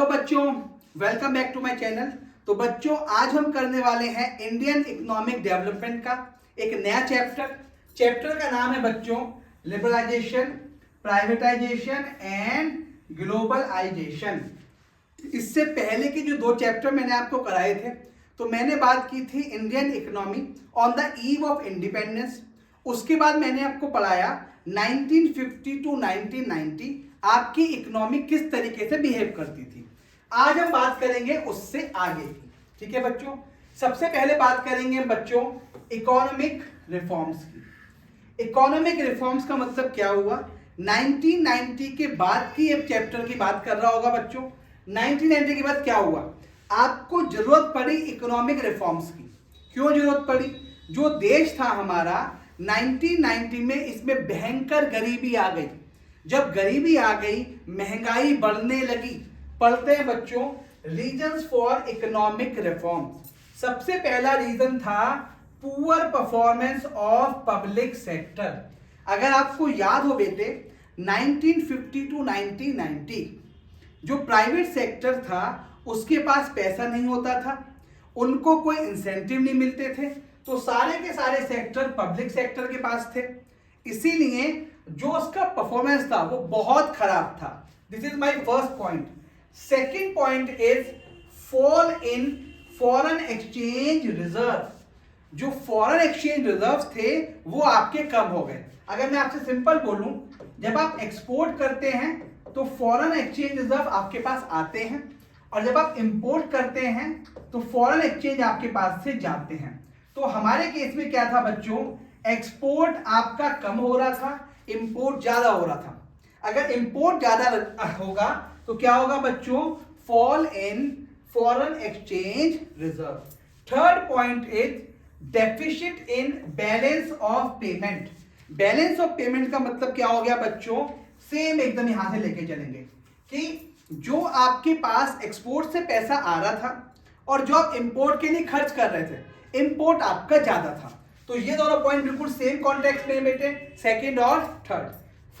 तो बच्चों welcome back to my channel. तो बच्चों आज हम करने वाले हैं इंडियन इकोनॉमिक डेवलपमेंट का एक नया चैप्टर का नाम है बच्चों लिबरलाइजेशन, प्राइवेटाइजेशन एंड ग्लोबलाइजेशन। इससे पहले के जो दो चैप्टर मैंने आपको कराए थे तो मैंने बात की थी Indian economy on the eve of independence. उसके बाद मैंने आपको पढ़ाया 1950 टू 1990 आपकी इकोनॉमी किस तरीके से बिहेव करती थी। आज हम बात करेंगे उससे आगे की। ठीक है बच्चों, सबसे पहले बात करेंगे बच्चों इकोनॉमिक रिफॉर्म्स की। इकोनॉमिक रिफॉर्म्स का मतलब क्या हुआ, 1990 के बाद की एक चैप्टर की बात कर रहा होगा बच्चों। 1990 के बाद क्या हुआ, आपको जरूरत पड़ी इकोनॉमिक रिफॉर्म्स की। क्यों जरूरत पड़ी, जो देश था हमारा 1990 में इसमें भयंकर गरीबी आ गई। जब गरीबी आ गई, महंगाई बढ़ने लगी। पढ़ते हैं बच्चों रीजंस फॉर इकोनॉमिक रिफॉर्म्स। सबसे पहला रीजन था poor performance of public sector. अगर आपको याद हो बेटे 1950 टू 1990 जो प्राइवेट सेक्टर था उसके पास पैसा नहीं होता था, उनको कोई इंसेंटिव नहीं मिलते थे, तो सारे के सारे सेक्टर पब्लिक सेक्टर के पास थे। इसीलिए जो उसका परफॉर्मेंस था वो बहुत खराब था। This is my first point. Second point is fall in foreign exchange reserve. जो फॉरेन एक्सचेंज रिजर्व थे वो आपके कम हो गए। अगर मैं आपसे सिंपल बोलूं, जब आप एक्सपोर्ट करते हैं तो फॉरेन एक्सचेंज रिजर्व आपके पास आते हैं, और जब आप इंपोर्ट करते हैं तो फॉरेन एक्सचेंज आपके पास से जाते हैं। तो हमारे केस में क्या था बच्चों, एक्सपोर्ट आपका कम हो रहा था, इंपोर्ट ज्यादा हो रहा था। अगर इंपोर्ट ज्यादा होगा तो क्या होगा बच्चों, fall in foreign exchange reserve. Third point is deficit in balance of payment. Balance of payment का मतलब क्या हो गया बच्चों, सेम एकदम यहां से लेके चलेंगे कि जो आपके पास एक्सपोर्ट से पैसा आ रहा था और जो आप इंपोर्ट के लिए खर्च कर रहे थे, इंपोर्ट आपका ज्यादा था। तो ये दोनों पॉइंट बिल्कुल सेम कॉन्टेक्स्ट में बेटे, सेकंड और थर्ड।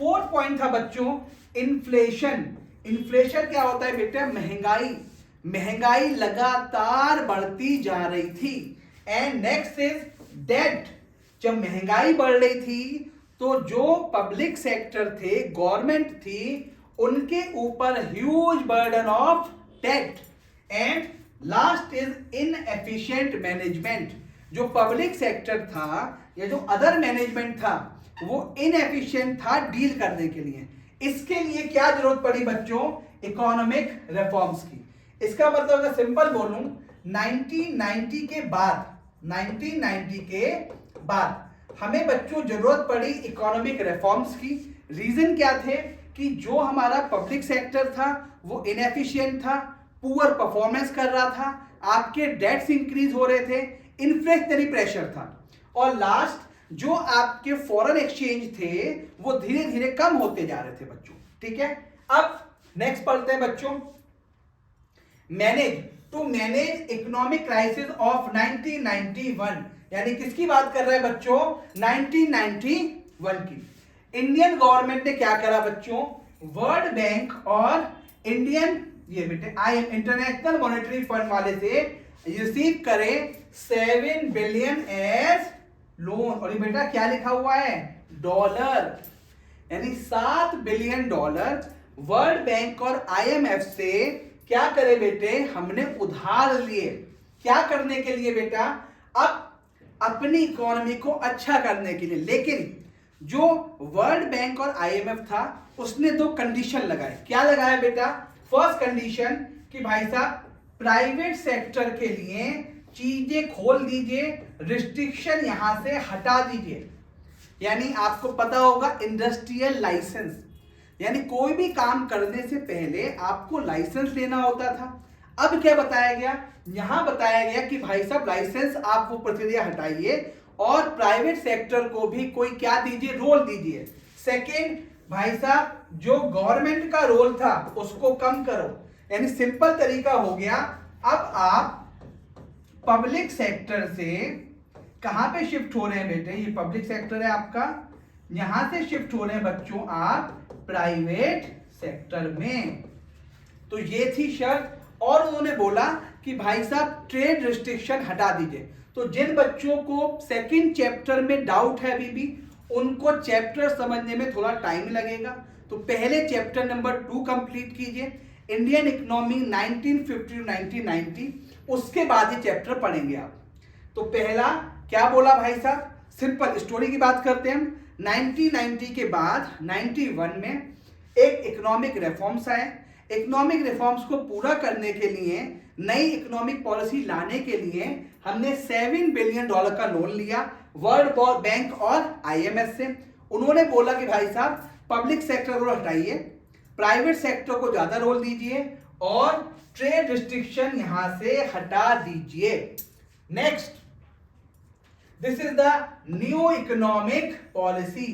फोर्थ पॉइंट था बच्चों इन्फ्लेशन। इन्फ्लेशन क्या होता है बेटा, महंगाई। महंगाई लगातार बढ़ती जा रही थी। And next is debt. जब महंगाई बढ़ रही थी तो जो पब्लिक सेक्टर थे, गवर्नमेंट थी, उनके ऊपर huge burden of debt. And last is inefficient management. जो पब्लिक सेक्टर था या जो अदर मैनेजमेंट था वो इनएफिशिएंट था डील करने के लिए। इसके लिए क्या जरूरत पड़ी बच्चों, इकोनॉमिक रिफॉर्म्स की। इसका मतलब अगर सिंपल बोलूं 1990 के बाद हमें बच्चों जरूरत पड़ी इकोनॉमिक रिफॉर्म्स की। रीजन क्या थे कि जो हमारा पब्लिक सेक्टर था वो इनएफिशिएंट था, पुअर परफॉर्मेंस कर रहा था, आपके डेट्स इंक्रीज हो रहे थे, इन्फ्लेशनरी प्रेशर था, और लास्ट जो आपके फॉरेन एक्सचेंज थे वो धीरे धीरे कम होते जा रहे थे बच्चों। ठीक है, अब नेक्स्ट पढ़ते हैं बच्चों मैनेज इकोनॉमिक क्राइसिस ऑफ 1991। यानी किसकी बात कर रहे हैं बच्चों, 1991 की। इंडियन गवर्नमेंट ने क्या करा बच्चों, वर्ल्ड बैंक और इंडियन ये बेटे IMF इंटरनेशनल मॉनेटरी फंड वाले से रिसीव करे 7 बिलियन एज लोन। और ये बेटा क्या लिखा हुआ है, डॉलर। यानी 7 बिलियन डॉलर वर्ल्ड बैंक और IMF से क्या करे बेटे, हमने उधार लिए। क्या करने के लिए बेटा, अब अपनी इकोनॉमी को अच्छा करने के लिए। लेकिन जो वर्ल्ड बैंक और IMF था उसने दो कंडीशन लगाए। क्या लगाया बेटा, फर्स्ट कंडीशन कि भाई साहब प्राइवेट सेक्टर के लिए चीजें खोल दीजिए, रिस्ट्रिक्शन यहां से हटा दीजिए। यानी आपको पता होगा इंडस्ट्रियल लाइसेंस, यानी कोई भी काम करने से पहले आपको लाइसेंस लेना होता था। अब क्या बताया गया, यहां बताया गया कि भाई साहब लाइसेंस आप वो प्रक्रिया हटाइए और प्राइवेट सेक्टर को भी कोई क्या दीजिए, रोल दीजिए। सेकेंड, भाई साहब जो गवर्नमेंट का रोल था उसको कम करो। यानी सिंपल तरीका हो गया, अब आप पब्लिक सेक्टर से कहां पे शिफ्ट हो रहे हैं बेटे, ये पब्लिक सेक्टर है आपका, यहां से शिफ्ट हो रहे हैं बच्चों आप प्राइवेट सेक्टर में। तो ये थी शर्त। और उन्होंने बोला कि भाई साहब ट्रेड रिस्ट्रिक्शन हटा दीजिए। तो जिन बच्चों को सेकंड चैप्टर में डाउट है अभी भी, उनको चैप्टर समझने में थोड़ा टाइम लगेगा। तो पहले चैप्टर नंबर 2 कंप्लीट कीजिए, इंडियन इकोनॉमी 1950 टू 1990, उसके बाद ये चैप्टर पढ़ेंगे आप। तो पहला क्या बोला भाई साहब, सिंपल स्टोरी की बात करते हैं हम। 1990 के बाद 91 में एक इकोनॉमिक रिफॉर्म्स आए। इकोनॉमिक रिफॉर्म्स को पूरा करने के लिए, नई इकोनॉमिक पॉलिसी लाने के लिए हमने $7 बिलियन का लोन लिया वर्ल्ड बैंक और IMF से। उन्होंने बोला कि भाई साहब पब्लिक सेक्टर को हटाइए, प्राइवेट सेक्टर को ज्यादा रोल दीजिए और ट्रेड रिस्ट्रिक्शन यहां से हटा दीजिए। Next, this is the new economic policy.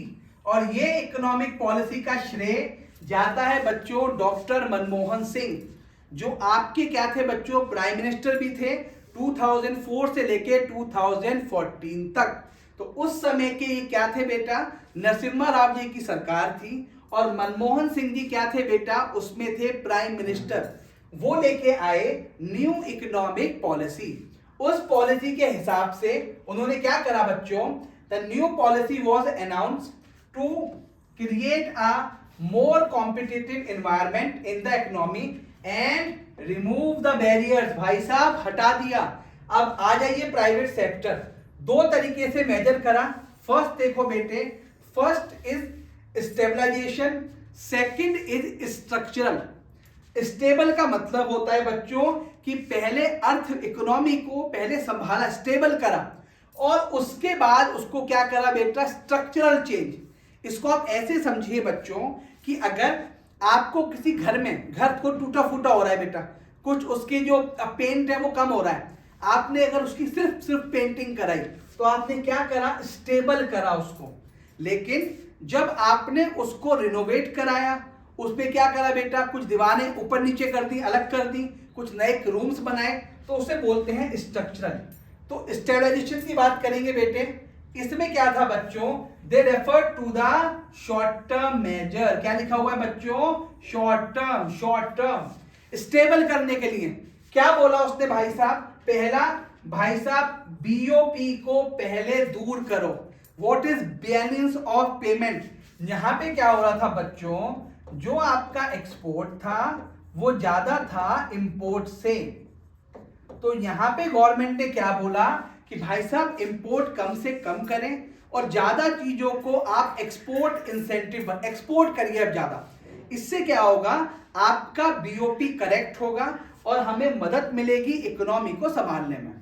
और ये इकोनॉमिक पॉलिसी का श्रेय जाता है बच्चों डॉक्टर मनमोहन सिंह, जो आपके क्या थे बच्चों, प्राइम मिनिस्टर भी थे 2004 से लेके 2014 तक। तो उस समय के ये क्या थे बेटा, नरसिम्हा राव जी की सरकार थी और मनमोहन सिंह जी क्या थे बेटा, उसमें थे प्राइम मिनिस्टर। वो लेके आए न्यू इकोनॉमिक पॉलिसी। उस पॉलिसी के हिसाब से उन्होंने क्या करा बच्चों, the new policy was announced to create a more competitive environment in the economy and remove the barriers. भाई साहब हटा दिया। अब आ जाइए प्राइवेट सेक्टर। दो तरीके से मेजर करा। फर्स्ट देखो बेटे, first is stabilization, second is structural. Stable का मतलब होता है बच्चों कि पहले अर्थ इकोनॉमी को पहले संभाला, स्टेबल करा, और उसके बाद उसको क्या करा बेटा, स्ट्रक्चरल चेंज। इसको आप ऐसे समझिए बच्चों कि अगर आपको किसी घर में, घर को टूटा फूटा हो रहा है बेटा, कुछ उसकी जो पेंट है वो कम हो रहा है, आपने अगर उसकी सिर्फ पेंटिंग कराई तो आपने क्या करा, स्टेबल करा उसको। लेकिन जब आपने उसको रिनोवेट कराया, उसमें क्या करा बेटा, कुछ दीवारें ऊपर नीचे कर दी, अलग कर दी, कुछ नए रूम्स बनाए, तो उसे बोलते हैं स्ट्रक्चरल। तो स्टेबलाइजेशन की बात करेंगे बेटे, इसमें क्या था बच्चों, they refer to the short term measure. क्या लिखा हुआ है बच्चों, short term, short term. Stable करने के लिए क्या बोला उसने भाई साहब, पहला भाई साहब बीओपी को पहले दूर करो। What is balance of payment. यहां पे क्या हो रहा था बच्चों, जो आपका एक्सपोर्ट था वो ज्यादा था इंपोर्ट से। तो यहां पे गवर्नमेंट ने क्या बोला कि भाई साहब इंपोर्ट कम से कम करें और ज्यादा चीजों को आप एक्सपोर्ट इंसेंटिव, एक्सपोर्ट करिए अब ज्यादा। इससे क्या होगा, आपका बीओपी करेक्ट होगा और हमें मदद मिलेगी इकोनॉमी को संभालने में।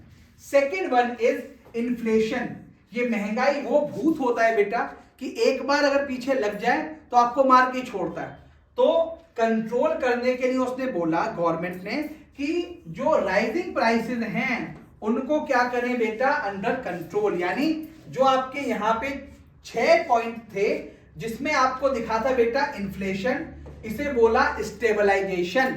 Second one is inflation. ये महंगाई वो भूत होता है बेटा कि एक बार अगर पीछे लग जाए तो आपको मार के छोड़ता है। तो कंट्रोल करने के लिए उसने बोला गवर्नमेंट ने कि जो राइजिंग प्राइसेस हैं उनको क्या करें बेटा, अंडर कंट्रोल। यानी जो आपके यहां पे 6 पॉइंट थे जिसमें आपको दिखा था बेटा इन्फ्लेशन, इसे बोला स्टेबलाइजेशन।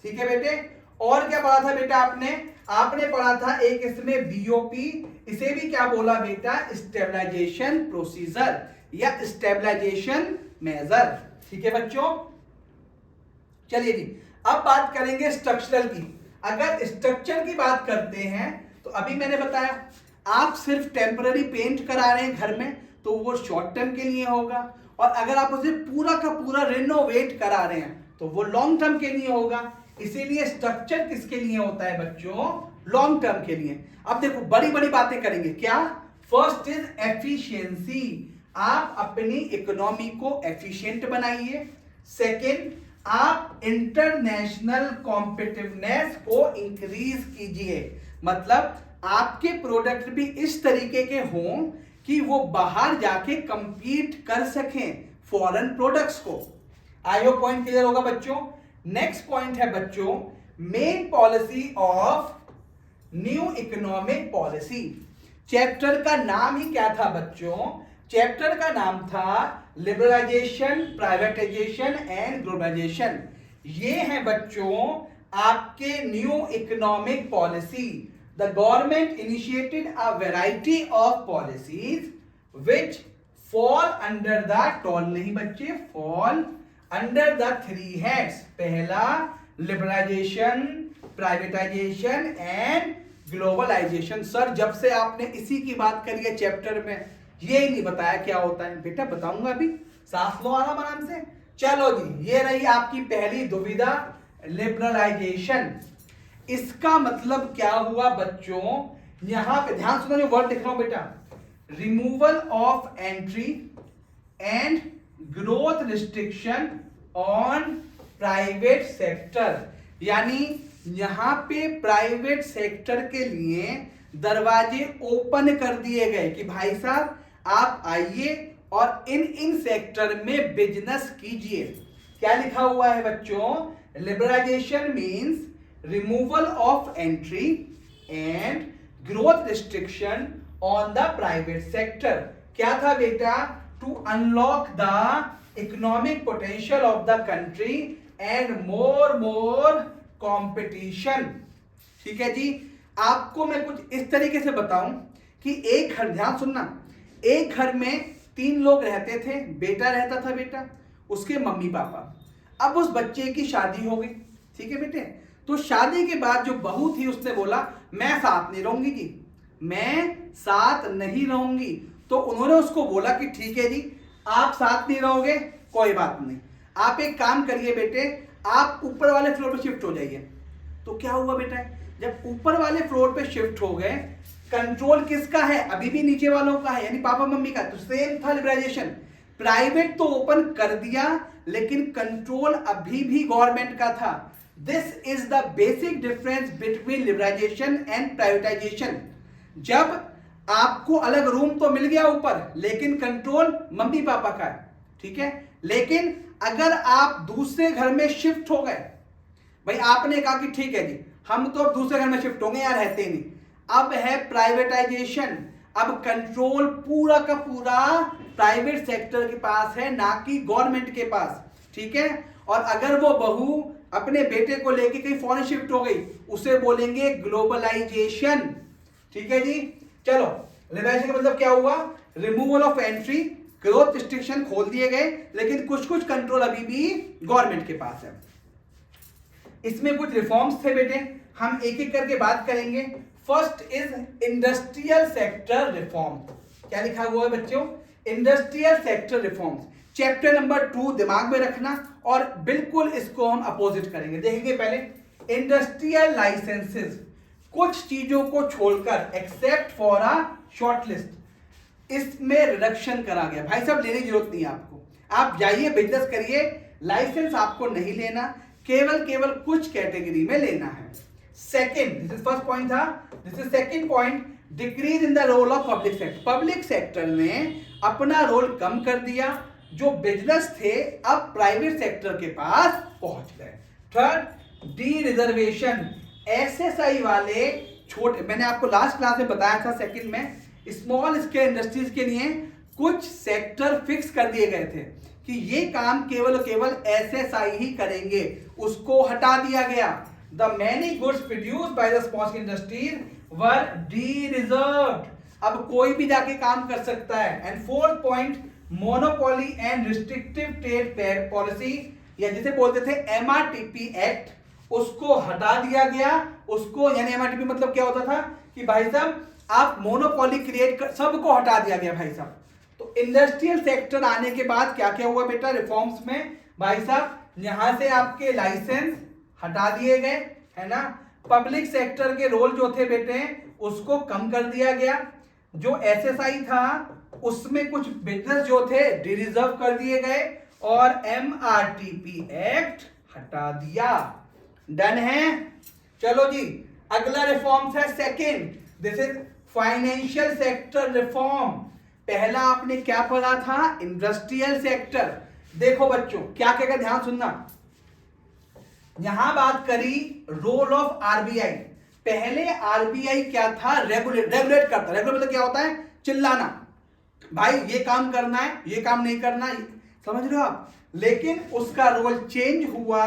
ठीक है बेटे। और क्या पढ़ा था बेटा आपने पढ़ा था एक इसमें बीओपी, इसे भी क्या बोला बेटा, स्टेबलाइजेशन प्रोसीजर या स्टेबलाइजेशन मेजर। ठीक है बच्चों। चलिए जी, अब बात करेंगे स्ट्रक्चरल की। अगर स्ट्रक्चर की बात करते हैं तो अभी मैंने बताया, आप सिर्फ टेम्पररी पेंट करा रहे हैं घर में तो वो शॉर्ट टर्म के लिए होगा, और अगर आप उसे पूरा का पूरा रिनोवेट करा रहे हैं तो वो लॉन्ग टर्म के लिए होगा। इसीलिए स्ट्रक्चर किसके लिए होता है बच्चों, लॉन्ग टर्म के लिए। अब देखो बड़ी बड़ी बातें करेंगे। क्या, फर्स्ट इज एफिशिएंसी। आप अपनी इकोनॉमी को एफिशिएंट बनाइए। सेकेंड, आप इंटरनेशनल कॉम्पिटिटिवनेस को इंक्रीज कीजिए। मतलब आपके प्रोडक्ट भी इस तरीके के हों कि वो बाहर जाके कंपीट कर सकें फॉरेन प्रोडक्ट्स को। आई होप पॉइंट क्लियर होगा बच्चों। नेक्स्ट पॉइंट है बच्चों, main policy of new economic policy. Chapter का नाम ही क्या था बच्चों, चैप्टर का नाम था लिबरलाइजेशन, प्राइवेटाइजेशन एंड ग्लोबलाइजेशन। ये है बच्चों आपके new economic policy. The government initiated a variety of policies which fall under the, tall नहीं बच्चे, फॉल अंडर द 3 हेड्स। पहला liberalisation, privatisation and globalisation. Sir जब से आपने इसी की बात करी है चैप्टर में, ये नहीं बताया क्या होता है। बेटा बताऊंगा अभी, सांस लो आराम से। चलो जी, ये रही आपकी पहली दुविधा, लिबरलाइजेशन। इसका मतलब क्या हुआ बच्चों, यहां पे ध्यान सुनो, जो वर्ड लिख रहा हूं बेटा, removal of entry and growth restriction on private sector. यानी यहां पे प्राइवेट सेक्टर के लिए दरवाजे ओपन कर दिए गए कि भाई साहब आप आइए और इन सेक्टर में बिजनेस कीजिए। क्या लिखा हुआ है बच्चों, liberalisation means removal of entry and growth restriction on the private sector. क्या था बेटा, to unlock the economic potential of the country and more competition. ठीक है जी। आपको मैं कुछ इस तरीके से बताऊं कि एक घर, ध्यान सुनना, एक घर में 3 लोग रहते थे। बेटा रहता था, बेटा उसके मम्मी पापा। अब उस बच्चे की शादी हो गई, ठीक है बेटे। तो शादी के बाद जो बहू थी उसने बोला मैं साथ नहीं रहूंगी जी, मैं साथ नहीं रहूंगी। तो उन्होंने उसको बोला कि ठीक है जी, आप साथ नहीं रहोगे, कोई बात नहीं, आप एक काम करिए बेटे, आप ऊपर वाले फ्लोर पे शिफ्ट हो जाइए। तो क्या हुआ बेटा, जब ऊपर वाले फ्लोर पे शिफ्ट हो गए, कंट्रोल किसका है, अभी भी नीचे वालों का है, यानी पापा मम्मी का। तो सेम था लिबरलाइजेशन, प्राइवेट तो ओपन कर दिया लेकिन कंट्रोल अभी भी गवर्नमेंट का था। This is the basic difference between liberalisation and privatisation. जब आपको अलग रूम तो मिल गया ऊपर, लेकिन कंट्रोल मम्मी पापा का है, ठीक है। लेकिन अगर आप दूसरे घर में शिफ्ट हो गए, भाई आपने कहा कि ठीक है जी हम तो अब दूसरे घर में शिफ्ट होंगे, यार रहते नहीं, अब है प्राइवेटाइजेशन। अब कंट्रोल पूरा का पूरा प्राइवेट सेक्टर के पास है, ना कि गवर्नमेंट के पास, ठीक है। और अगर वो बहू अपने बेटे को लेके कहीं फॉरेन शिफ्ट हो गई, उसे बोलेंगे ग्लोबलाइजेशन, ठीक है जी। चलो, लिबरलाइजेशन का मतलब क्या हुआ, removal of entry, growth restriction खोल दिए गए, लेकिन कुछ कुछ कंट्रोल अभी भी गवर्नमेंट के पास है। इसमें कुछ रिफॉर्म्स थे बेटे, हम एक एक करके बात करेंगे। First is industrial sector reform. क्या लिखा हुआ है बच्चों, industrial sector reforms. Chapter number 2 दिमाग में रखना और बिल्कुल इसको हम अपोजिट करेंगे। देखेंगे पहले इंडस्ट्रियल लाइसेंसेस, कुछ चीजों को छोड़कर except for a short list, इसमें रिडक्शन करा गया। भाई साहब लेने की जरूरत नहीं है आपको, आप जाइए बिजनेस करिए, लाइसेंस आपको नहीं लेना, केवल कुछ कैटेगरी में लेना है। Second, this is first point था, this is second point, decrease in the role of public sector. Public sector ने अपना रोल कम कर दिया, जो बिजनेस थे अब प्राइवेट सेक्टर के पास पहुंच गए। थर्ड, डी रिजर्वेशन, एसएसआई वाले छोटे, मैंने आपको लास्ट क्लास में बताया था सेकंड में, स्मॉल स्केल इंडस्ट्रीज के लिए कुछ सेक्टर फिक्स कर दिए गए थे कि ये काम केवल एसएसआई ही करेंगे, उसको हटा दिया गया। The many goods produced by the small scale industries were D reserved, अब कोई भी जाके काम कर सकता है। And fourth point, monopoly and restrictive trade policy, या जिसे बोलते थे एमआरटीपी एक्ट, उसको हटा दिया गया। उसको यानी एमआरटीपी मतलब क्या होता था कि भाई साहब आप मोनोपोली क्रिएट कर, सबको हटा दिया गया भाई साहब। तो इंडस्ट्रियल सेक्टर आने के बाद क्या क्या हुआ बेटा रिफॉर्म्स में, भाई साहब यहां से आपके लाइसेंस हटा दिए गए, है ना। पब्लिक सेक्टर के रोल जो थे बेटे उसको कम कर दिया गया। जो एसएसआई था उसमें कुछ बिजनेस जो थे डिरिजर्व कर दिए गए, और एमआरटीपी एक्ट हटा दिया। डन है। चलो जी, अगला रिफॉर्म्स है second, this is financial sector reform. पहला आपने क्या पढ़ा था, इंडस्ट्रियल सेक्टर। देखो बच्चों क्या क्या ध्यान सुनना, यहां बात करी रोल ऑफ आरबीआई। पहले आरबीआई क्या था, रेगुलेट करता। रेगुलेट मतलब क्या होता है, चिल्लाना, भाई ये काम करना है, ये काम नहीं करना, समझ रहे हो आप। लेकिन उसका रोल चेंज हुआ,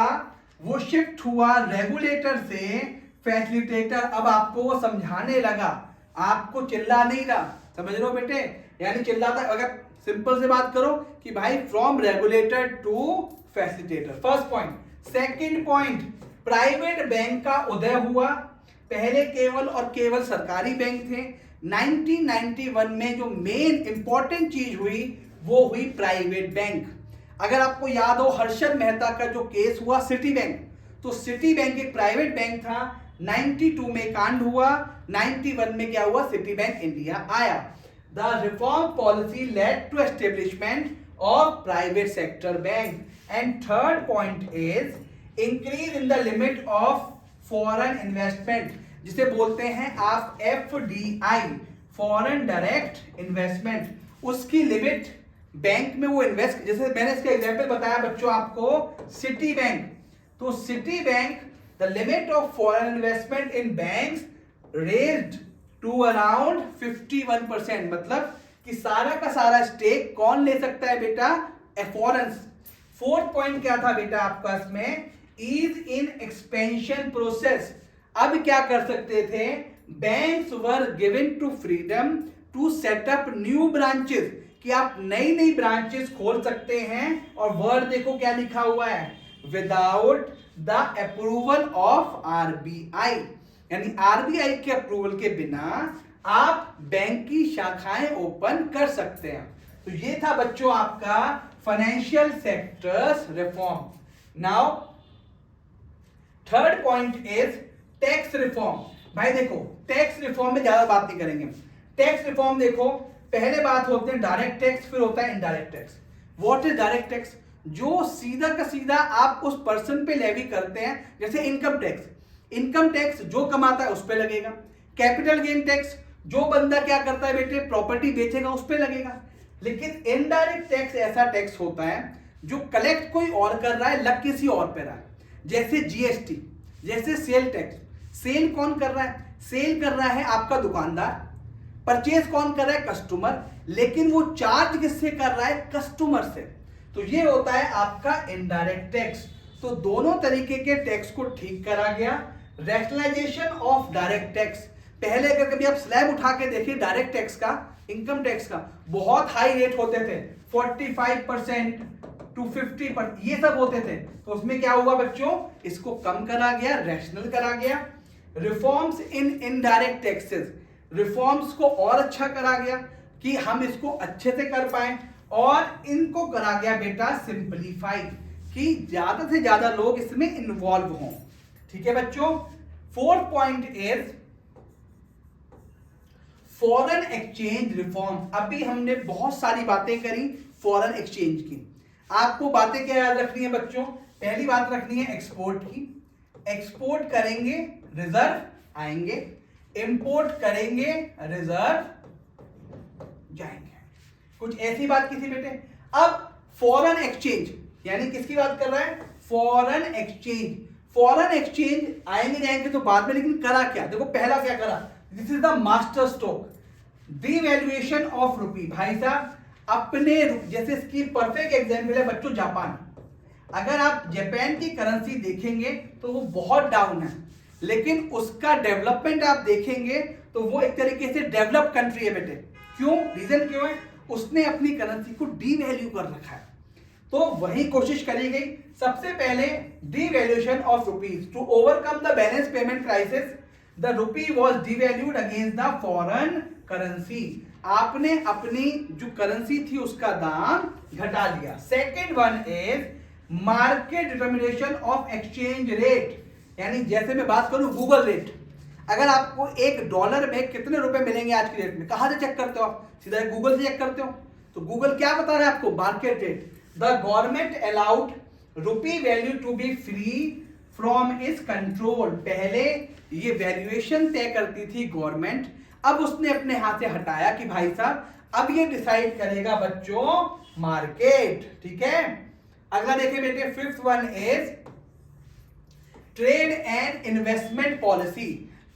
वो शिफ्ट हुआ रेगुलेटर से फैसिलिटेटर। अब आपको वो समझाने लगा, आपको चिल्ला नहीं रहा, समझ रहे हो बेटे। यानी चिल्लाता, अगर सिंपल से बात करो कि भाई from regulator to facilitator, first point. Second point, private bank का उदय हुआ। पहले केवल और केवल सरकारी बैंक थे। 1991 में जो मेन इंपॉर्टेंट चीज हुई वो हुई प्राइवेट बैंक। अगर आपको याद हो हर्षद मेहता का जो केस हुआ सिटी बैंक, तो सिटी बैंक एक प्राइवेट बैंक था। 92 में कांड हुआ, 91 में क्या हुआ, सिटी बैंक इंडिया आया। The reform policy led to establishment of private sector bank. And third point is increase in the limit of foreign investment, जिसे बोलते हैं आप FDI, फॉरेन डायरेक्ट इन्वेस्टमेंट। उसकी लिमिट बैंक में वो इन्वेस्ट, जैसे मैंने इसका एग्जांपल बताया बच्चों आपको सिटी बैंक, तो Citibank the limit of foreign investment in banks raised to around 51%, मतलब कि सारा का सारा स्टेक कौन ले सकता है बेटा, फॉरेन। फोर्थ पॉइंट क्या था बेटा आपका इसमें, ईज इन एक्सपेंशन प्रोसेस। अब क्या कर सकते थे, banks were given to freedom to set up new branches, कि आप नई नई ब्रांचेस खोल सकते हैं। और वर्ड देखो क्या लिखा हुआ है, without the approval of RBI, यानी RBI के अप्रूवल के बिना आप बैंक की शाखाएं ओपन कर सकते हैं। तो ये था बच्चों आपका financial sectors reform. Now third point is tax reform. भाई देखो टैक्स रिफॉर्म में ज्यादा बात नहीं करेंगे। टैक्स रिफॉर्म देखो, पहले बात होते हैं डायरेक्ट टैक्स, फिर होता है indirect tax. What is direct tax, जो सीधा का सीधा आप उस पर्सन पे लेवी करते हैं, जैसे इनकम टैक्स। इनकम टैक्स जो कमाता है उस पे लगेगा। कैपिटल गेन टैक्स, जो बंदा क्या करता है बेटे, प्रॉपर्टी बेचेगा उस पे लगेगा। लेकिन इनडायरेक्ट टैक्स ऐसा टैक्स होता है जो कलेक्ट कोई और कर रहा है, लग किसी और पे रहा है। जैसे GST, जैसे सेल टैक्स। सेल कौन कर रहा है, सेल कर रहा है आपका दुकानदार, परचेज कौन कर रहा है, कस्टमर, लेकिन वो चार्ज किससे कर रहा है, कस्टमर से। तो ये होता है आपका इनडायरेक्ट टैक्स। तो दोनों तरीके के टैक्स को ठीक करा गया। रैशनलाइजेशन ऑफ डायरेक्ट टैक्स, पहले अगर कभी आप स्लैब उठा के देखिए डायरेक्ट टैक्स का, इनकम टैक्स का, बहुत हाई रेट होते थे, 45% टू 50%, ये सब होते थे। तो उसमें क्या हुआ बच्चों, इसको कम करा गया, रैशनल करा गया। Reforms in indirect taxes, reforms को और अच्छा करा गया कि हम इसको अच्छे से कर पाए। और इनको करा गया बेटा सिंपलीफाइड, कि ज्यादा से ज्यादा लोग इसमें इन्वॉल्व हों। ठीक है बच्चों। Fourth point is foreign exchange reform. अभी हमने बहुत सारी बातें करी फॉरेन एक्सचेंज की। आपको बातें क्या याद रखनी है बच्चों, पहली बात रखनी है एक्सपोर्ट की। एक्सपोर्ट करेंगे रिजर्व आएंगे, इंपोर्ट करेंगे रिजर्व जाएंगे। कुछ ऐसी बात की थी बेटे। अब फॉरेन एक्सचेंज, यानी किसकी बात कर रहा है, फॉरेन एक्सचेंज। फॉरेन एक्सचेंज आएंगे जाएंगे तो बाद में, लेकिन करा क्या, देखो पहला क्या करा, this is the master stroke, devaluation of rupee. भाई साहब अपने, जैसे इसकी परफेक्ट एग्जांपल है बच्चों जापान। अगर आप जापान की करेंसी देखेंगे तो वो बहुत डाउन है, लेकिन उसका डेवलपमेंट आप देखेंगे तो वो एक तरीके से डेवलप कंट्री है बेटे। क्यों, रीजन क्यों है, उसने अपनी करेंसी को डीवैल्यू कर रखा है। तो वही कोशिश करी गई। सबसे पहले devaluation of rupees to overcome the balance payment crisis, the rupee was devalued against the foreign currency. आपने अपनी जो करेंसी थी उसका दाम घटा लिया। Second one is market determination of exchange rate, यानी जैसे मैं बात करूं गूगल रेट, अगर आपको $1 में कितने रुपए मिलेंगे आज की डेट में, कहां से चेक करते हो आप, सीधा गूगल से चेक करते हो। तो गूगल क्या बता रहा है आपको, market rate. The government allowed rupee value to be free from is control. पहले ये वैल्यूएशन तय करती थी गवर्नमेंट, अब उसने अपने हाथ से हटाया कि भाई साहब अब ये डिसाइड करेगा बच्चों मार्केट। ठीक है, अगला देखिए बेटे, fifth one is trade and investment policy.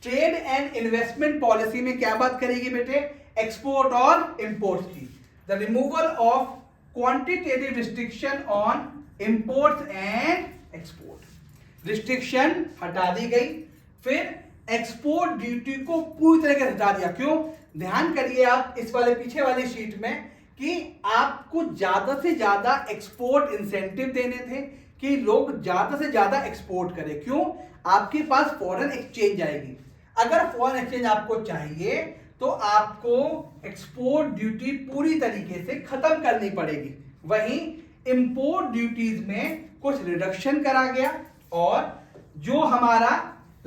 Trade and investment policy में क्या बात करेगी बेटे, एक्सपोर्ट और इंपोर्ट की। The removal of quantitative restriction on imports and export, restriction हटा दी गई। फिर एक्सपोर्ट ड्यूटी को पूरी तरह से हटा दिया। क्यों, ध्यान करिए आप इस वाले पीछे वाली शीट में कि आपको ज्यादा से ज्यादा एक्सपोर्ट इंसेंटिव देने थे, कि लोग ज्यादा से ज्यादा एक्सपोर्ट करें। क्यों? आपके पास फॉरेन एक्सचेंज आएगी। अगर फॉरेन एक्सचेंज आपको चाहिए तो आपको एक्सपोर्ट ड्यूटी पूरी तरीके से खत्म करनी पड़ेगी। वहीं इंपोर्ट ड्यूटीज में कुछ रिडक्शन करा गया और जो हमारा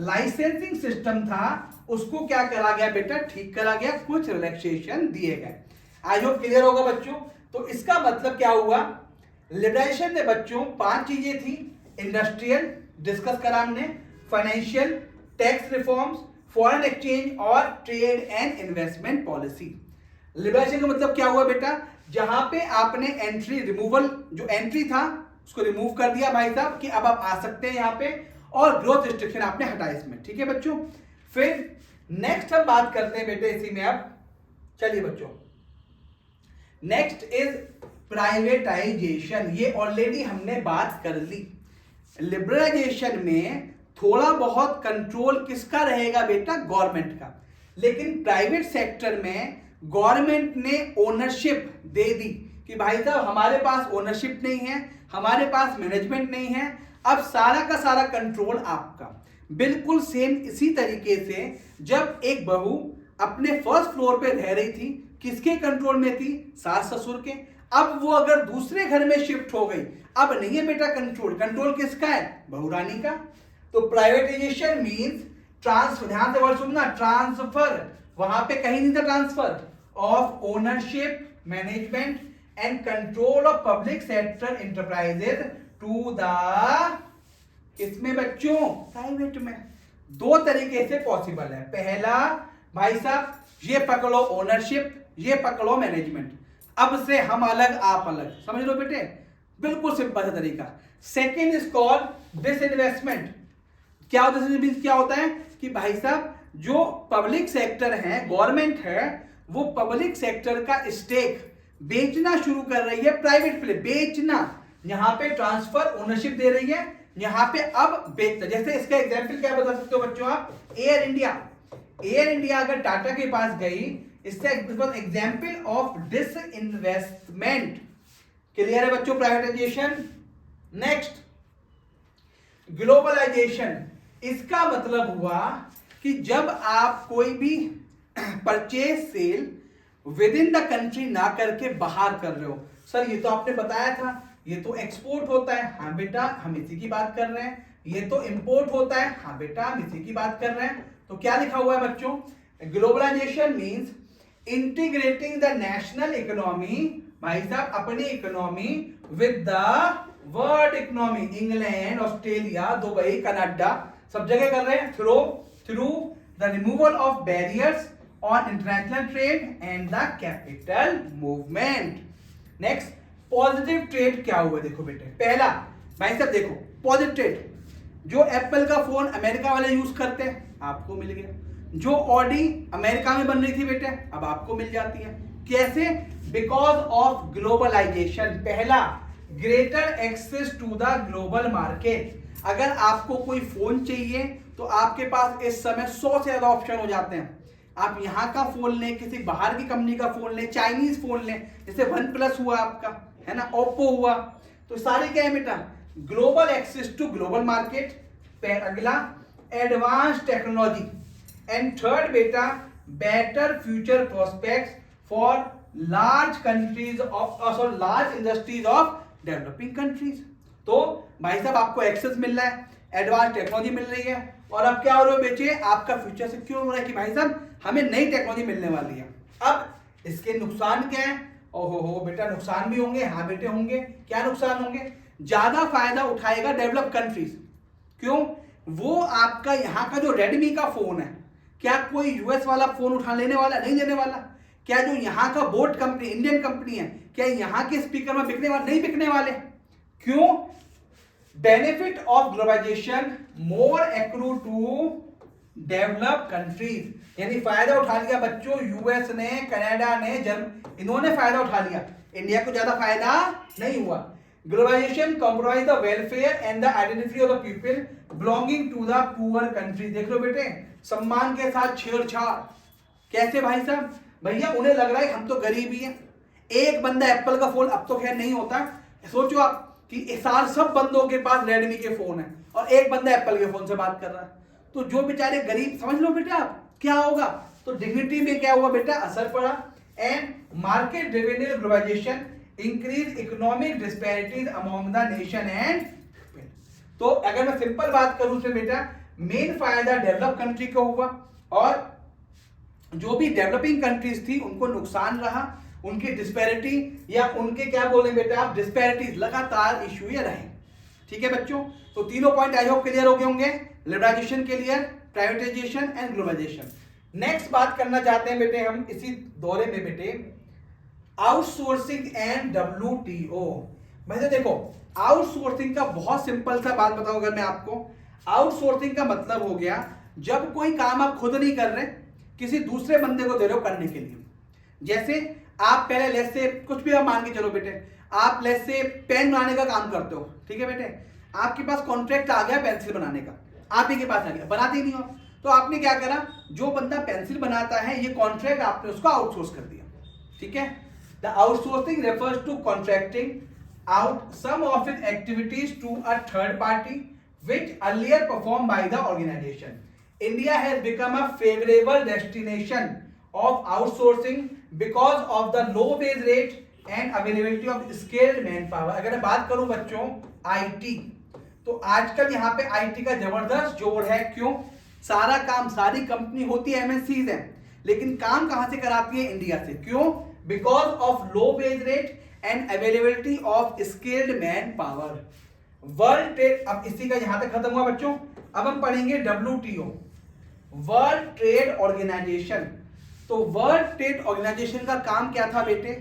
लाइसेंसिंग सिस्टम था उसको क्या करा गया बेटा? ठीक करा गया, कुछ रिलैक्सेशन दिए गए। आई होप क्लियर होगा बच्चों। तो इसका मतलब क्या हुआ? लिबरलाइजेशन में बच्चों 5 चीजें थी। इंडस्ट्रियल डिस्कस करा हमने, financial, tax reforms, foreign exchange और trade and investment policy. Liberalization का मतलब क्या हुआ बेटा? जहां पे आपने एंट्री रिमूवल, जो एंट्री था उसको रिमूव कर दिया भाई साहब कि अब आप आ सकते हैं यहां पे, और ग्रोथ रिस्ट्रिक्शन आपने हटाया इसमें। ठीक है बच्चों। फिर नेक्स्ट हम बात करते हैं बेटे इसी में। अब चलिए बच्चों, नेक्स्ट इज प्राइवेटाइजेशन। ये ऑलरेडी हमने बात कर ली। लिबरलाइजेशन में थोड़ा बहुत कंट्रोल किसका रहेगा बेटा? गवर्नमेंट का। लेकिन प्राइवेट सेक्टर में गवर्नमेंट ने ओनरशिप दे दी कि भाई साहब हमारे पास ओनरशिप नहीं है, हमारे पास मैनेजमेंट नहीं है, अब सारा का सारा कंट्रोल आपका। बिल्कुल सेम इसी तरीके से जब एक बहू अपने फर्स्ट फ्लोर पे रह रही थी, किसके कंट्रोल में थी? सास ससुर के। अब वो अगर दूसरे घर में शिफ्ट हो गई, अब नहीं है बेटा कंट्रोल। कंट्रोल किसका है? बहू रानी का। तो प्राइवेटाइजेशन मींस ट्रांसफर, ध्यान से वर्ड सुनना, ट्रांसफर, वहां पे कहीं नहीं था transfer of ownership, management and control of public sector enterprises to the, किसमें बच्चों? प्राइवेट में। 2 तरीके से पॉसिबल है। पहला भाई साहब ये पकड़ो ओनरशिप, ये पकड़ो मैनेजमेंट, अब से हम अलग आप अलग, समझ लो बेटे, बिल्कुल सिंपल सा तरीका। Second is called disinvestment. क्या होता है कि भाई साहब जो पब्लिक सेक्टर है, गवर्नमेंट है, वो पब्लिक सेक्टर का स्टेक बेचना शुरू कर रही है प्राइवेट प्ले, बेचना, यहां पे ट्रांसफर ओनरशिप दे रही है, यहां पे अब बेचना। जैसे इसका एग्जांपल क्या बता सकते हो बच्चों आप? Air India. एयर इंडिया अगर टाटा के पास गई, इससे एग्जांपल ऑफ डिसइन्वेस्टमेंट। क्लियर है बच्चों? प्राइवेटाइजेशन। Next globalisation. इसका मतलब हुआ कि जब आप कोई भी purchase sale within the country ना करके बाहर कर रहे हो। सर ये तो आपने बताया था, ये तो एक्सपोर्ट होता है। हाँ बेटा हम इसी की बात कर रहे हैं। ये तो इंपोर्ट होता है। हाँ बेटा हम इसी की बात कर रहे हैं। तो क्या लिखा हुआ है बच्चों? Globalisation means integrating the national economy, भाई साहब अपनी economy with the world economy, England, Australia, Dubai, Canada, सब जगह कर रहे हैं through the removal of barriers on international trade and the capital movement. Next positive trade क्या हुआ? देखो बेटे, पहला भाई साहब देखो पॉजिटिव ट्रेड, जो एप्पल का फोन अमेरिका वाले यूज करते हैं आपको मिल गया, जो ऑडी अमेरिका में बन रही थी बेटे अब आपको मिल जाती है। कैसे? Because of globalization. पहला, greater access to the global market. अगर आपको कोई फोन चाहिए तो आपके पास इस समय 100 से ज्यादा ऑप्शन हो जाते हैं। आप यहाँ का फोन लें, किसी बाहर की कंपनी का फोन लें, चाइनीज फोन लें, जैसे OnePlus हुआ आपका, है ना, ओप्पो हुआ, तो सारे क्या है बेटा? Global access to global market. अगला एडवांस टेक्नोलॉजी। एंड थर्ड बेटा better future prospects for large countries of large industries of developing countries. तो भाई साहब आपको एक्सेस मिल रहा है, एडवांस टेक्नोलॉजी मिल रही है, और अब क्या हो रहा है बेचे? आपका फ्यूचर सिक्योर हो रहा है कि भाई साहब हमें नई टेक्नोलॉजी मिलने वाली है। अब इसके नुकसान क्या है? ओहो बेटा नुकसान भी होंगे। हाँ बेटे होंगे। क्या नुकसान होंगे? ज्यादा फायदा उठाएगा डेवलप कंट्रीज। क्यों? वो आपका यहाँ का जो रेडमी का फोन है, क्या कोई यूएस वाला फोन उठा लेने वाला? नहीं लेने वाला। क्या जो यहाँ का बोट कंपनी, इंडियन कंपनी है, क्या यहाँ के स्पीकर में बिकने वाले? नहीं बिकने वाले। क्यों? Benefit of globalisation more accrue to develop countries. यानी फायदा उठा लिया बच्चों यूएस ने, कनाडा ने, इन्होंने फायदा उठा लिया, इंडिया को ज्यादा फायदा नहीं हुआ। Globalisation compromise the welfare and the identity of the people belonging to the poor country. देख लो बेटे, सम्मान के साथ छेड़छाड़। कैसे भाई साहब? भैया उन्हें लग रहा है हम तो गरीब ही हैं। एक बंदा एप्पल का फोन, अब तो खैर नहीं होता, सोचो आप कि सार सब बंदों के पास रेडमी के फोन है और एक बंदा एप्पल के फोन से बात कर रहा है, तो जो बेचारे गरीब, समझ लो बेटा आप क्या होगा, तो डिग्निटी में क्या हुआ बेटा, असर पड़ा। And market driven globalisation increase economic disparities among the nation and, तो अगर मैं सिंपल बात करूं उसमें बेटा मेन फायदा डेवलप कंट्री को हुआ और जो भी डेवलपिंग कंट्रीज थी उनको नुकसान रहा, उनकी डिस्पैरिटी या उनके क्या बोले बेटा आप, डिस्पैरिटीज लगातार इश्यू ये रहे। ठीक है बच्चों, तो तीनों पॉइंट आई होप क्लियर हो गए होंगे, liberalisation clear, privatisation and globalisation. Next बात करना चाहते हैं बेटे हम इसी दौरे में बेटे आउटसोर्सिंग एंड WTO। वैसे देखो आउटसोर्सिंग का बहुत सिंपल सा बात बताऊं अगर मैं आपको, आउटसोर्सिंग का मतलब हो गया जब कोई काम आप खुद नहीं कर रहे, किसी दूसरे बंदे को दे रहे हो करने के लिए। जैसे आप पहले लेस से कुछ भी आप मान के चलो बेटे, आप लेस से पेन बनाने का काम करते हो, ठीक है बेटे, आपके पास कॉन्ट्रैक्ट आ गया पेंसिल बनाने का, आप ही के पास आ गया, बनाते ही नहीं हो, तो आपने क्या करा, जो बंदा पेंसिल बनाता है ये कॉन्ट्रैक्ट आपने उसको आउटसोर्स कर दिया। ठीक है, the outsourcing refers to contracting out some of its activities to a third party which earlier performed by the organization. India has become a favorable destination of outsourcing because of the low wage rate and availability of skilled manpower. अगर मैं बात करूं बच्चों IT, तो आजकल यहाँ पे IT का जबरदस्त जोर है। क्यों? सारा काम, सारी कंपनी होती है MNCs है, लेकिन काम कहां से कराती है? इंडिया से। क्यों? Because of low wage rate and availability of skilled man power. World trade, अब इसी का यहां तक खत्म हुआ बच्चों। अब हम पढ़ेंगे WTO, वर्ल्ड ट्रेड ऑर्गेनाइजेशन। तो वर्ल्ड ट्रेड ऑर्गेनाइजेशन का काम क्या था बेटे?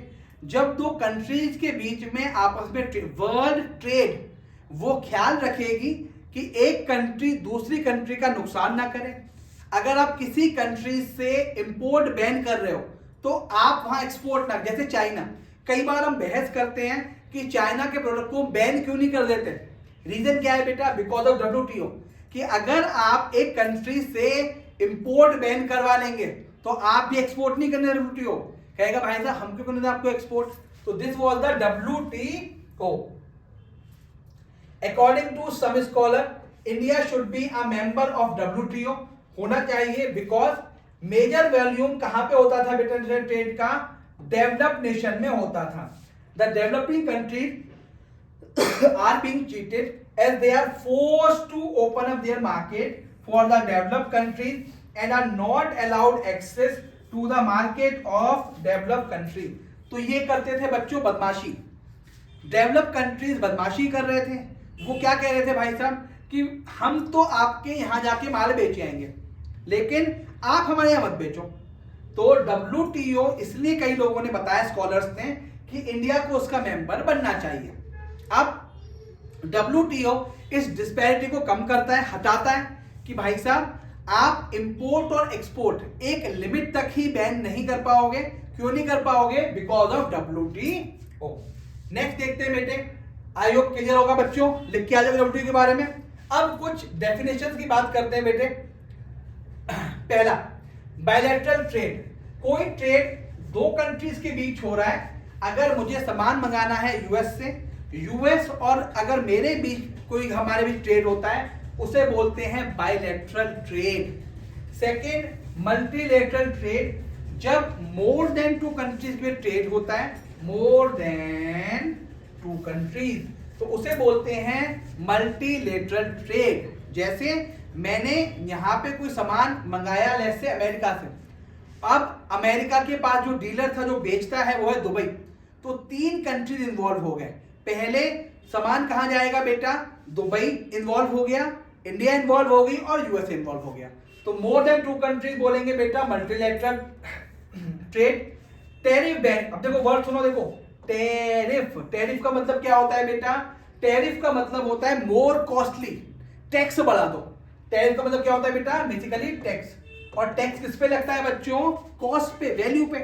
जब दो कंट्रीज के बीच में आपस में वर्ल्ड ट्रेड, वो ख्याल रखेगी कि एक कंट्री दूसरी कंट्री का नुकसान ना करे। अगर आप किसी कंट्री से इंपोर्ट बैन कर रहे हो तो आप वहां एक्सपोर्ट ना, जैसे चाइना, कई बार हम बहस करते हैं कि चाइना के प्रोडक्ट को बैन क्यों नहीं कर देते। रीजन क्या है बेटा? बिकॉज ऑफ WTO, कि अगर आप एक कंट्री से इंपोर्ट बैन करवा लेंगे तो आप भी एक्सपोर्ट नहीं करने। WTO कहेगा भाई साहब हम क्यों करने दें आपको एक्सपोर्ट। तो this was the WTO। According to some scholar India should be a member of WTO, होना चाहिए, बिकॉज मेजर वॉल्यूम कहां पे होता था बेटा ट्रेड का? डेवलप्ड नेशन में होता था। The developing countries are being cheated as they are forced to open up their market for the developed countries and are not allowed access to the market of developed country. तो ये करते थे बच्चों बदमाशी, develop countries बदमाशी कर रहे थे। वो क्या कह रहे थे भाई साहब कि हम तो आपके यहां जाके माल बेच आएंगे, लेकिन आप हमारे यहां मत बेचो। तो WTO इसलिए कई लोगों ने बताया, स्कॉलर्स ने, कि इंडिया को उसका मेंबर बनना चाहिए। अब WTO इस डिस्पैरिटी को कम करता है, हटाता है कि भाई साहब आप इंपोर्ट और एक्सपोर्ट एक लिमिट तक ही बैन नहीं कर पाओगे। क्यों नहीं कर पाओगे? Because of WTO। नेक्स्ट देखते हैं बेटे, आई होप क्लियर होगा बच्चों, लिख के आ जाओगे WTO के बारे में। अब कुछ डेफिनेशन की बात करते हैं बेटे। पहला, बायलैटरल ट्रेड, कोई ट्रेड दो कंट्रीज के बीच हो रहा है। अगर मुझे सामान मंगाना है US से, US और अगर मेरे बीच कोई हमारे बीच ट्रेड होता है, उसे बोलते हैं bilateral trade. Second, multilateral trade, जब मोर देन टू कंट्रीज में ट्रेड होता है, मोर देन टू कंट्रीज, तो उसे बोलते हैं मल्टीलैटरल ट्रेड। जैसे मैंने यहां पे कोई सामान मंगाया लेट्स से अमेरिका से, अब अमेरिका के पास जो डीलर था जो बेचता है वो है दुबई, तो 3 कंट्रीज इन्वॉल्व हो गए। पहले सामान कहां जाएगा बेटा? दुबई इन्वॉल्व हो गया, इंडिया इन्वॉल्व हो गई और USA इन्वॉल्व हो गया। तो मोर देन 2 कंट्रीज बोलेंगे बेटा मल्टीलैटरल ट्रेड। टैरिफ बैन, अब देखो वर्ड सुनो, देखो टैरिफ, टैरिफ का मतलब क्या होता है बेटा? टैरिफ का मतलब होता है मोर कॉस्टली, टैक्स बढ़ा दो। टैरिफ का मतलब क्या होता है बेटा? Basically tax. और टैक्स किस पे लगता है बच्चों? कॉस्ट पे, वैल्यू पे।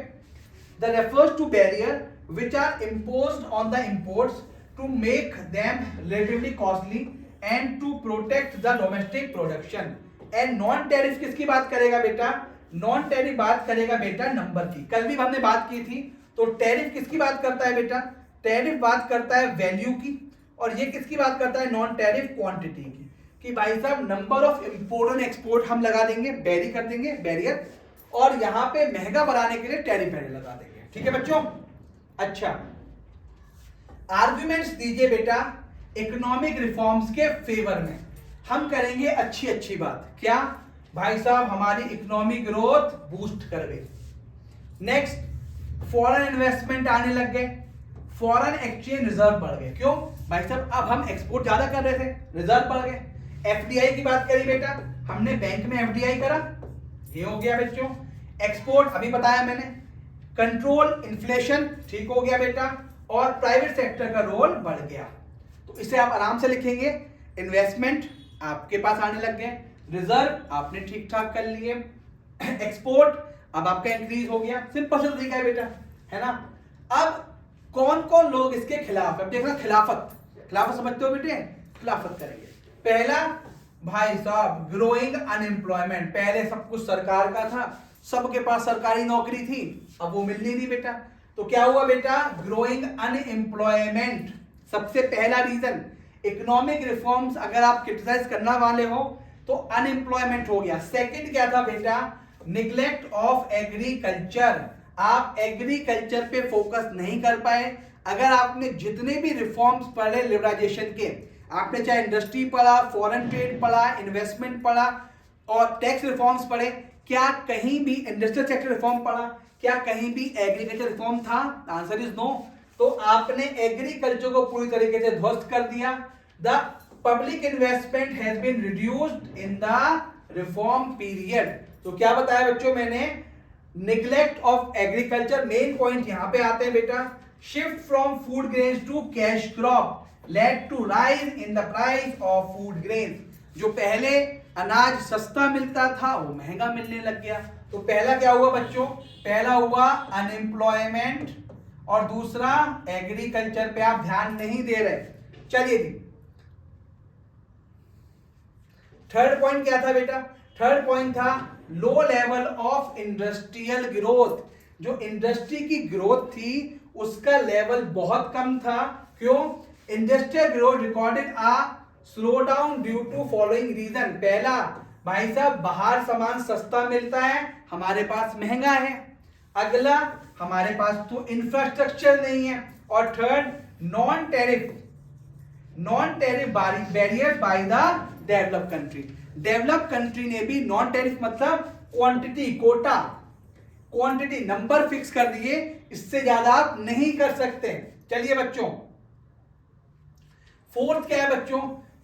The refers to barrier which are imposed on the imports to make them relatively costly and to protect the domestic production. and non tariff किसकी बात करेगा बेटा? नॉन टैरिफ बात करेगा बेटा नंबर की। कल भी हमने बात की थी। तो टैरिफ किसकी बात करता है बेटा? टैरिफ बात करता है वैल्यू की, और ये किसकी बात करता है, नॉन टैरिफ क्वांटिटी की, कि भाई साहब number of import and export हम लगा देंगे, वेरी कर देंगे बैरियर, और यहां पे महंगा बनाने के लिए टैरिफ बैरियर लगा देंगे। ठीक है बच्चों। अच्छा, आर्गुमेंट्स दीजिए बेटा इकोनॉमिक रिफॉर्म्स के फेवर में। हम करेंगे अच्छी अच्छी बात, क्या भाई साहब, हमारी इकोनॉमिक ग्रोथ बूस्ट कर गई। नेक्स्ट, फॉरेन इन्वेस्टमेंट आने लग गए, फॉरेन एक्सचेंज रिजर्व बढ़ गए। क्यों भाई साहब, अब हम एक्सपोर्ट ज्यादा कर रहे थे, रिजर्व बढ़ गए। एफडीआई की बात करी बेटा, हमने बैंक में एफडीआई करा, ये हो गया बच्चों। एक्सपोर्ट अभी बताया मैंने, कंट्रोल इन्फ्लेशन ठीक हो गया बेटा, और प्राइवेट सेक्टर का रोल बढ़ गया। तो इसे आप आराम से लिखेंगे, इन्वेस्टमेंट आपके पास आने लग गए, रिजर्व आपने ठीक ठाक कर लिए, एक्सपोर्ट अब आपका इंक्रीज हो गया। सिंपल सा तरीका है बेटा, है ना। अब कौन कौन लोग इसके खिलाफ है, देखना खिलाफत, खिलाफत समझते हो बेटे, खिलाफत करेंगे। पहला भाई साहब ग्रोइंग अनएम्प्लॉयमेंट, पहले सब कुछ सरकार का था, सबके पास सरकारी नौकरी थी, अब वो मिल नहीं रही बेटा, तो क्या हुआ बेटा, ग्रोइंग अनएम्प्लॉयमेंट सबसे पहला रीजन। इकोनॉमिक रिफॉर्म्स अगर आप क्रिटिसाइज करने वाले हो तो अनएम्प्लॉयमेंट हो गया। सेकंड क्या था बेटा, निग्लेक्ट ऑफ एग्रीकल्चर, आप एग्रीकल्चर पे फोकस नहीं कर पाए। अगर आपने जितने भी रिफॉर्म्स पढ़े लिबरलाइजेशन के, आपने चाहे इंडस्ट्री पढ़ा, फॉरेन ट्रेड पढ़ा, इन्वेस्टमेंट पढ़ा और टैक्स रिफॉर्म्स पढ़े, क्या कहीं भी इंडस्ट्रियल सेक्टर रिफॉर्म पढ़ा, क्या कहीं भी एग्रीकल्चर रिफॉर्म था? Answer is no. तो आपने एग्रीकल्चर को पूरी तरीके से ध्वस्त कर दिया। The public investment has been reduced in the reform period. तो क्या बताया बच्चों मैंने, neglect of agriculture, main point यहां पे आते हैं बेटा। Shift from food grains to cash crop led to rise in the price of food grains. जो पहले अनाज सस्ता मिलता था वो महंगा मिलने लग गया। तो पहला क्या हुआ बच्चों, पहला हुआ अनएम्प्लॉयमेंट और दूसरा एग्रीकल्चर पे आप ध्यान नहीं दे रहे। चलिए जी, थर्ड पॉइंट क्या था बेटा, थर्ड पॉइंट था low level of industrial growth. जो इंडस्ट्री की ग्रोथ थी उसका लेवल बहुत कम था। क्यों, industrial growth recorded a slow down due to following reason. पहला भाई साहब बाहर सामान सस्ता मिलता है, हमारे पास महंगा है। अगला हमारे पास तो इंफ्रास्ट्रक्चर नहीं है। और third non tariff barrier by the develop country. Develop country ने भी नॉन टैरिफ मतलब quantity, quota, quantity number fix कर दिए, इससे ज्यादा आप नहीं कर सकते। चलिए बच्चों, फोर्थ क्या है बच्चों,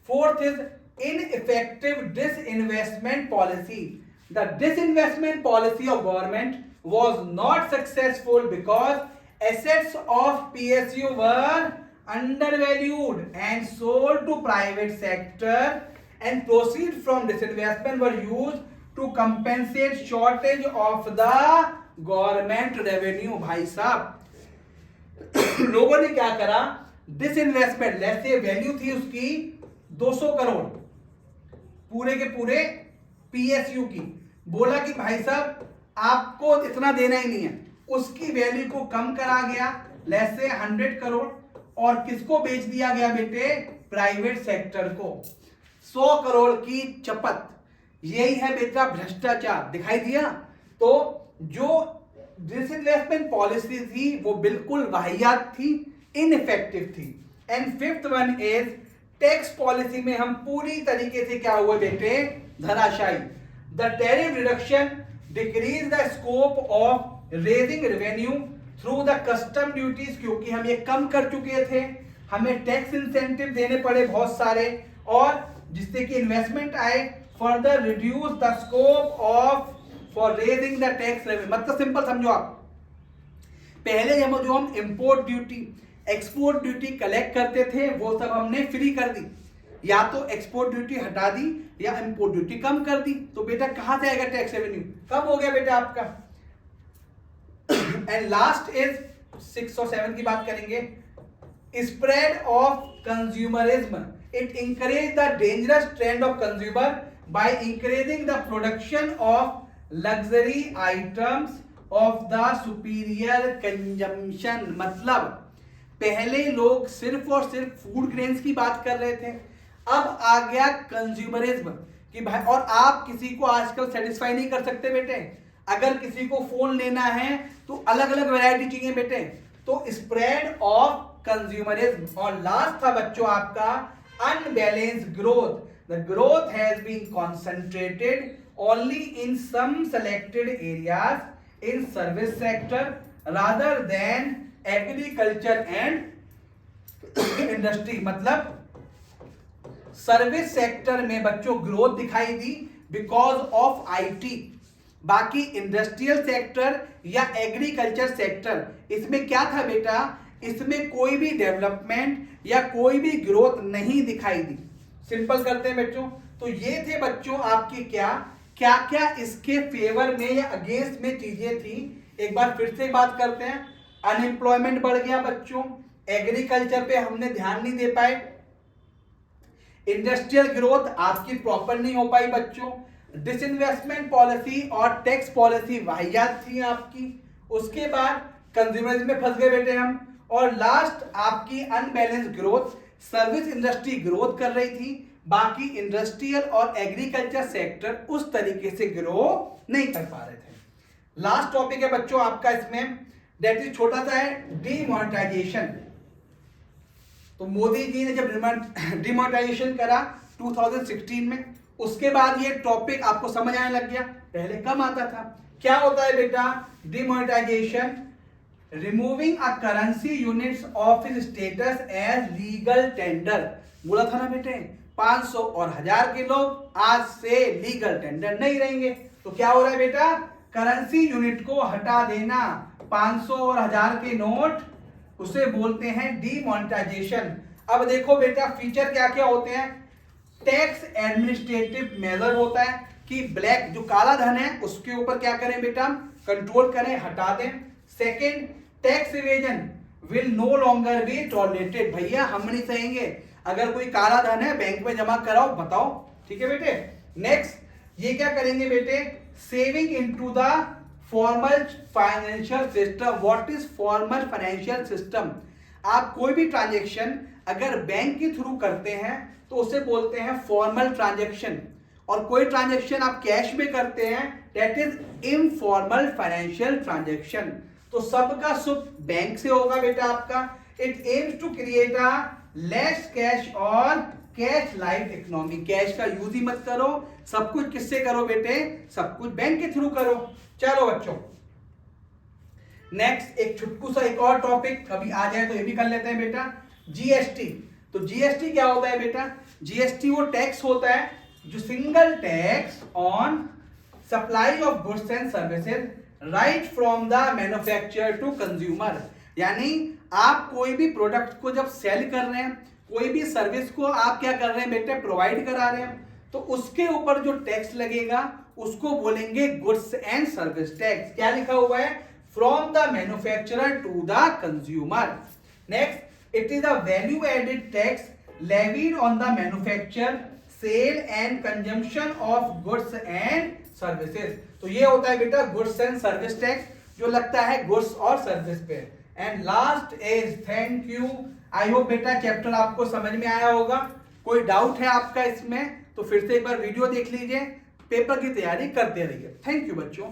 fourth is ineffective disinvestment policy. The disinvestment policy of government was not successful because assets of PSU were undervalued and sold to private sector, and proceeds from disinvestment were used to compensate shortage of the government revenue। भाई साहब लोगों ने क्या करा, disinvestment, जैसे value थी उसकी 200 करोड़ पूरे के पूरे पीएसयू की, बोला कि भाई साहब आपको इतना देना ही नहीं है, उसकी वैल्यू को कम करा गया, लेस से 100 करोड़, और किसको बेच दिया गया बेटे, प्राइवेट सेक्टर को 100 करोड़ की चपत। यही है बेटा भ्रष्टाचार, दिखाई दिया। तो जो डिसइन्वेस्टमेंट पॉलिसी थी वो बिल्कुल वाहियात थी, इनइफेक्टिव थी। And fifth one is tax policy में हम पूरी तरीके से क्या हुए बेटे, धराशायी। The tariff reduction decrease the scope of raising revenue through the custom duties, क्योंकि हम ये कम कर चुके थे, हमें टैक्स इंसेंटिव देने पड़े बहुत सारे, और जिससे कि इन्वेस्टमेंट आए। Further reduce the scope of for raising the tax revenue. मतलब सिंपल समझो आप, पहले जो हम import duty, export duty collect करते थे वो सब हमने फ्री कर दी, या तो एक्सपोर्ट ड्यूटी हटा दी या इंपोर्ट ड्यूटी कम कर दी। तो बेटा कहां से आएगा टैक्स रेवेन्यू, कम हो गया बेटा आपका। एंड लास्ट इज 6 और 7 की बात करेंगे, spread of consumerism. It encourage the dangerous trend of consumer by encouraging the production of luxury items of the superior consumption. मतलब पहले लोग सिर्फ और सिर्फ फूड ग्रेन्स की बात कर रहे थे, अब आ गया कंज्यूमरिज्म कि भाई, और आप किसी को आजकल सेटिस्फाई नहीं कर सकते बेटे। अगर किसी को फोन लेना है तो अलग अलग वैरायटी चाहिए बेटे, तो स्प्रेड ऑफ कंज्यूमरिज्म। और लास्ट था बच्चों आपका unbalanced growth. The growth has been concentrated only in some selected areas in service sector rather than agriculture and industry. मतलब सर्विस सेक्टर में बच्चों ग्रोथ दिखाई दी बिकॉज ऑफ आईटी, बाकी इंडस्ट्रियल सेक्टर या एग्रीकल्चर सेक्टर इसमें क्या था बेटा, इसमें कोई भी डेवलपमेंट या कोई भी ग्रोथ नहीं दिखाई दी। सिंपल करते हैं बच्चों, तो ये थे बच्चों आपकी क्या क्या इसके फेवर में या अगेंस्ट में चीजें थी। एक बार फिर से बात करते हैं। अनएम्प्लॉयमेंट बढ़ गया बच्चों, एग्रीकल्चर पे हमने ध्यान नहीं दे पाए, इंडस्ट्रियल ग्रोथ आपकी प्रॉपर नहीं हो पाई बच्चों, डिसइन्वेस्टमेंट पॉलिसी और टैक्स पॉलिसी वाहियात थी आपकी, उसके बाद कंज्यूमरिज्म में फंस गए बेटे हम, और लास्ट आपकी unbalance growth, service industry growth कर रही थी, बाकी इंडस्ट्रियल और एग्रीकल्चर सेक्टर उस तरीके से ग्रो नहीं कर पा रहे थे। लास्ट टॉपिक है बच्चों आपका इसमें, दैट इज छोटा सा है डीमोनेटाइजेशन। तो मोदी जी ने जब डिमोनेटाइजेशन करा 2016 में, उसके बाद ये टॉपिक आपको समझ आने लग गया, पहले कम आता था। क्या होता है बेटा demonetisation? Removing a currency units of his status as legal tender. बोला था ना बेटे 500 और 1000 के लोग आज से लीगल टेंडर नहीं रहेंगे, तो क्या हो रहा है बेटा, करेंसी यूनिट को हटा देना, 500 और 1000 के नोट, उसे बोलते हैं डीमोनेटाइजेशन। अब देखो बेटा फीचर क्या क्या होते हैं। टैक्स एडमिनिस्ट्रेटिव मेजर होता है कि ब्लैक जो काला धन है उसके ऊपर क्या करें बेटा, कंट्रोल करें, हटा दें। Second, tax evasion will no longer be tolerated. भैया हम नहीं सहेंगे, अगर कोई काला धन है बैंक में जमा कराओ, बताओ, ठीक है बेटे। नेक्स्ट ये क्या करेंगे बेटे, saving into the formal financial system. What is formal financial system? आप कोई भी ट्रांजेक्शन अगर बैंक के थ्रू करते हैं तो उसे बोलते हैं फॉर्मल ट्रांजेक्शन, और कोई ट्रांजेक्शन आप कैश में करते हैं that is informal financial transaction. तो सबका सुख बैंक से होगा बेटा आपका। It aims to create a less cash और कैश लाइट इकोनॉमी। कैश का यूज ही मत करो, सब कुछ किससे करो बेटे, सब कुछ बैंक के थ्रू करो। चलो बच्चों नेक्स्ट एक छुटकू सा एक और टॉपिक कभी आ जाए तो ये भी कर लेते हैं बेटा, जीएसटी। तो जीएसटी क्या होता है बेटा, जीएसटी वो टैक्स होता है जो single tax on supply of goods and services right from the manufacturer to consumer. यानी आप कोई भी प्रोडक्ट को जब सेल कर रहे हैं, कोई भी सर्विस को आप क्या कर रहे हैं बेटे, प्रोवाइड करा रहे हैं, तो उसके ऊपर जो टैक्स लगेगा उसको बोलेंगे गुड्स एंड सर्विस टैक्स। क्या लिखा हुआ है, from the manufacturer to the consumer. Next, it is a value added tax levied on the manufacture, sale and consumption of goods and services. तो ये होता है बेटा गुड्स एंड सर्विस टैक्स, जो लगता है गुड्स और सर्विस पे। And last is thank you. I hope बेटा चैप्टर आपको समझ में आया होगा। कोई डाउट है आपका इसमें तो फिर से एक बार वीडियो देख लीजिए, पेपर की तैयारी करते रहिए। थैंक यू बच्चों।